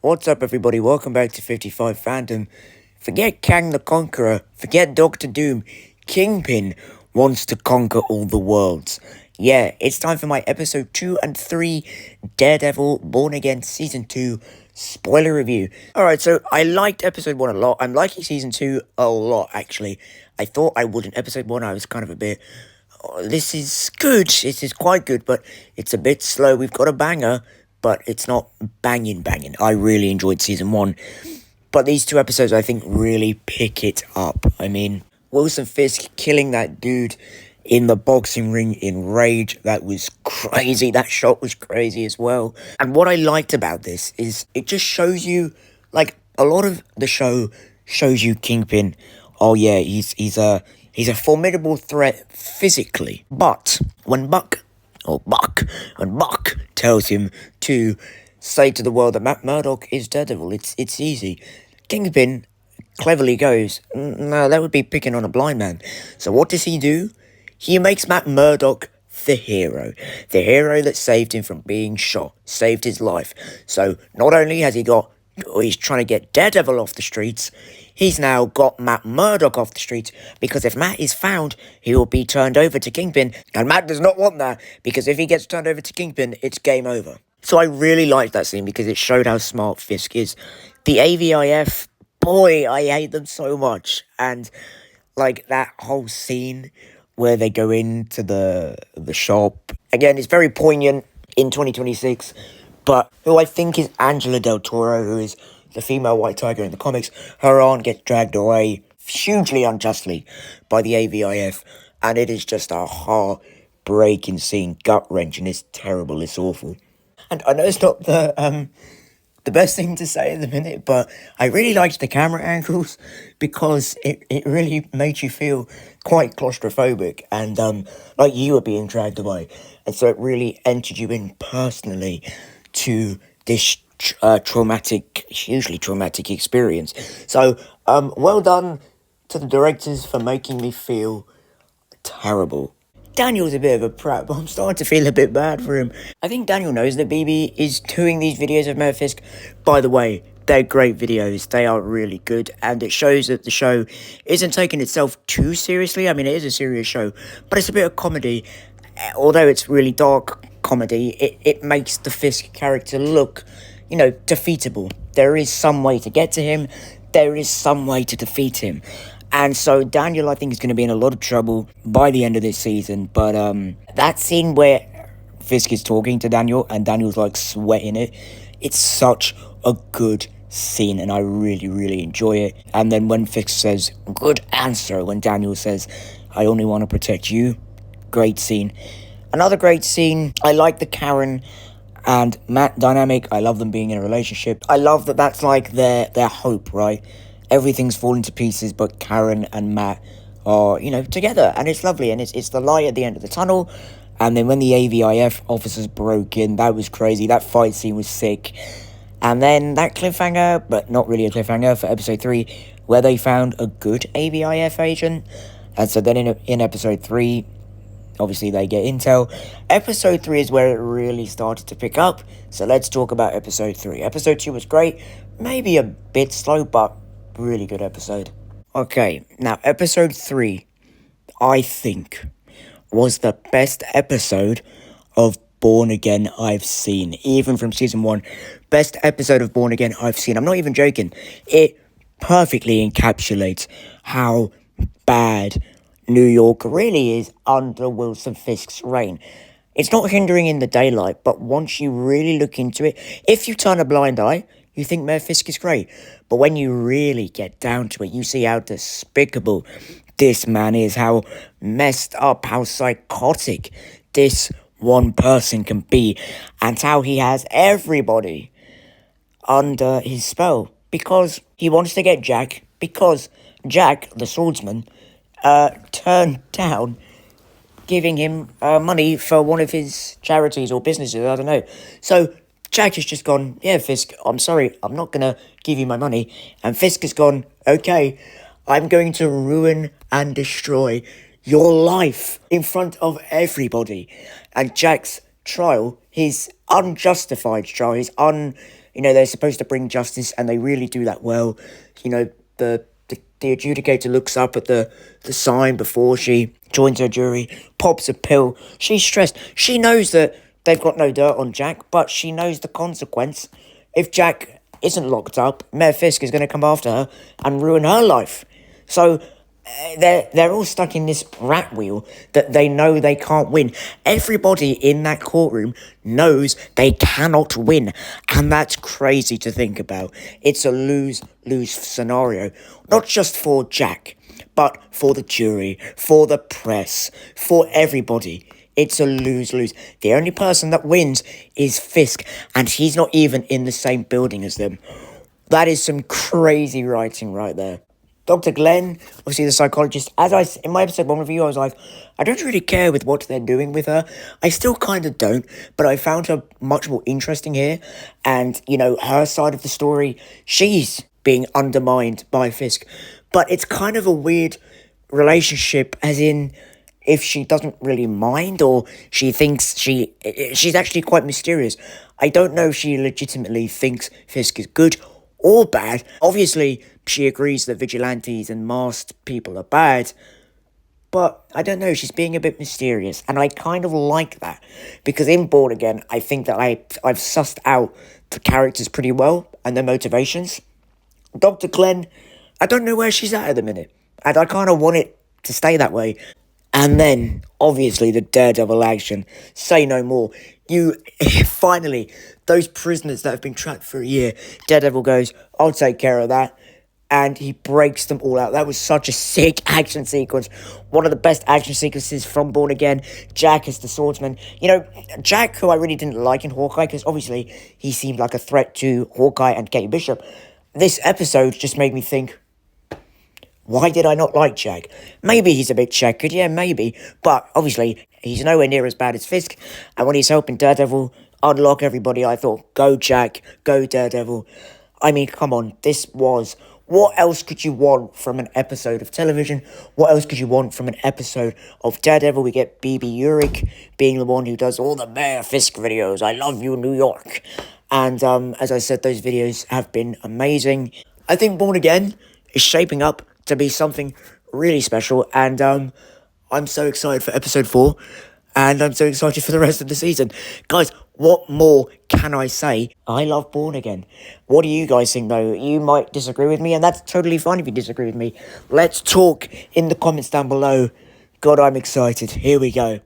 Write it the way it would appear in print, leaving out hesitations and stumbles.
What's up, everybody? Welcome back to 55 Fandom. Forget Kang the Conqueror, forget Doctor Doom. Kingpin wants to conquer all the worlds. Yeah, it's time for my episode 2 and 3 Daredevil Born Again Season 2 spoiler review. Alright, so I liked episode 1 a lot. I'm liking season 2 a lot, actually. I thought I would in episode 1. I was kind of a bit, this is good. This is quite good, but it's a bit slow. We've got a banger, but it's not banging. I really enjoyed season 1. But these 2 episodes, I think, really pick it up. I mean, Wilson Fisk killing that dude in the boxing ring in Rage, that was crazy. That shot was crazy as well. And what I liked about this is it just shows you, like, a lot of the show shows you Kingpin. Oh yeah, he's a formidable threat physically. But when Buck tells him to say to the world that Matt Murdock is Daredevil, it's easy. Kingpin cleverly goes, no, that would be picking on a blind man. So what does he do? He makes Matt Murdock the hero that saved him from being shot, saved his life. So not only has he's trying to get Daredevil off the streets, he's now got Matt Murdock off the streets, because if Matt is found, he will be turned over to Kingpin, and Matt does not want that, because if he gets turned over to Kingpin, it's game over. So I really liked that scene, because it showed how smart Fisk is. The AVIF, boy, I hate them so much, and, like, that whole scene where they go into the shop, again, it's very poignant in 2026, but who I think is Angela Del Toro, who is the female White Tiger in the comics. Her aunt gets dragged away hugely unjustly by the AVIF, and it is just a heartbreaking scene, gut-wrenching. It's terrible, it's awful. And I know it's not the best thing to say at the minute, but I really liked the camera angles, because it really made you feel quite claustrophobic, and like you were being dragged away, and so it really entered you in personally to this hugely traumatic experience. So well done to the directors for making me feel terrible. Daniel's a bit of a prat, but I'm starting to feel a bit bad for him. I think Daniel knows that BB is doing these videos of Matt Fisk. By the way, they're great videos. They are really good, and it shows that the show isn't taking itself too seriously. I mean, it is a serious show, but it's a bit of comedy. Although it's really dark comedy, it makes the Fisk character look, defeatable. There is some way to get to him. There is some way to defeat him. And so Daniel, I think, is going to be in a lot of trouble by the end of this season. But that scene where Fisk is talking to Daniel and Daniel's like sweating it, it's such a good scene, and I really, really enjoy it. And then when Fisk says, good answer, when Daniel says, I only want to protect you, great scene. Another great scene, I like the Karen and Matt dynamic. I love them being in a relationship. I love that that's like their hope, right? Everything's falling to pieces, but Karen and Matt are, together, and it's lovely, and it's the light at the end of the tunnel. And then when the AVIF officers broke in, that was crazy. That fight scene was sick. And then that cliffhanger, but not really a cliffhanger, for episode 3, where they found a good AVIF agent. And so then in episode 3, obviously they get intel. Episode 3 is where it really started to pick up. So let's talk about episode 3. Episode 2 was great. Maybe a bit slow, but really good episode. Okay, now episode 3, I think, was the best episode of Born Again I've seen, even from season 1. Best episode of Born Again I've seen. I'm not even joking. It perfectly encapsulates how bad New York really is under Wilson Fisk's reign. It's not hindering in the daylight, but once you really look into it, if you turn a blind eye, you think Mayor Fisk is great. But when you really get down to it, you see how despicable this man is, how messed up, how psychotic this one person can be, and how he has everybody under his spell, because he wants to get Jack, because Jack, the swordsman, turned down giving him money for one of his charities or businesses, I don't know. So Jack has just gone, yeah, Fisk, I'm sorry, I'm not going to give you my money. And Fisk has gone, okay, I'm going to ruin and destroy your life in front of everybody. And Jack's trial, his unjustified trial, You know, they're supposed to bring justice, and they really do that well. You know, the adjudicator looks up at the sign before she joins her jury, pops a pill. She's stressed. She knows that they've got no dirt on Jack, but she knows the consequence. If Jack isn't locked up, Mayor Fisk is going to come after her and ruin her life. So they're all stuck in this rat wheel that they know they can't win. Everybody in that courtroom knows they cannot win, and that's crazy to think about. It's a lose-lose scenario, not just for Jack, but for the jury, for the press, for everybody. It's a lose-lose. The only person that wins is Fisk, and he's not even in the same building as them. That is some crazy writing right there. Dr. Glenn, obviously the psychologist, in my episode 1 review, I was like, I don't really care with what they're doing with her. I still kind of don't, but I found her much more interesting here. And, you know, her side of the story, she's being undermined by Fisk. But it's kind of a weird relationship, as in, if she doesn't really mind, or she thinks she's actually quite mysterious. I don't know if she legitimately thinks Fisk is good or bad. Obviously, she agrees that vigilantes and masked people are bad, but I don't know, she's being a bit mysterious, and I kind of like that, because in Born Again, I think that I've sussed out the characters pretty well, and their motivations. Dr. Glenn, I don't know where she's at the minute, and I kind of want it to stay that way. And then, obviously, the Daredevil action. Say no more. Finally, those prisoners that have been trapped for a year, Daredevil goes, I'll take care of that. And he breaks them all out. That was such a sick action sequence. One of the best action sequences from Born Again. Jack as the swordsman. You know, Jack, who I really didn't like in Hawkeye, because obviously he seemed like a threat to Hawkeye and Kate Bishop. This episode just made me think, why did I not like Jack? Maybe he's a bit checkered, yeah, maybe. But obviously, he's nowhere near as bad as Fisk. And when he's helping Daredevil unlock everybody, I thought, go Jack, go Daredevil. I mean, come on, this was... What else could you want from an episode of television? What else could you want from an episode of Daredevil? We get BB Urick being the one who does all the Mayor Fisk videos. I love you, New York. And as I said, those videos have been amazing. I think Born Again is shaping up to be something really special, and I'm so excited for episode 4, and I'm so excited for the rest of the season. Guys, what more can I say? I love Born Again. What do you guys think, though? You might disagree with me, and that's totally fine if you disagree with me. Let's talk in the comments down below. God, I'm excited. Here we go.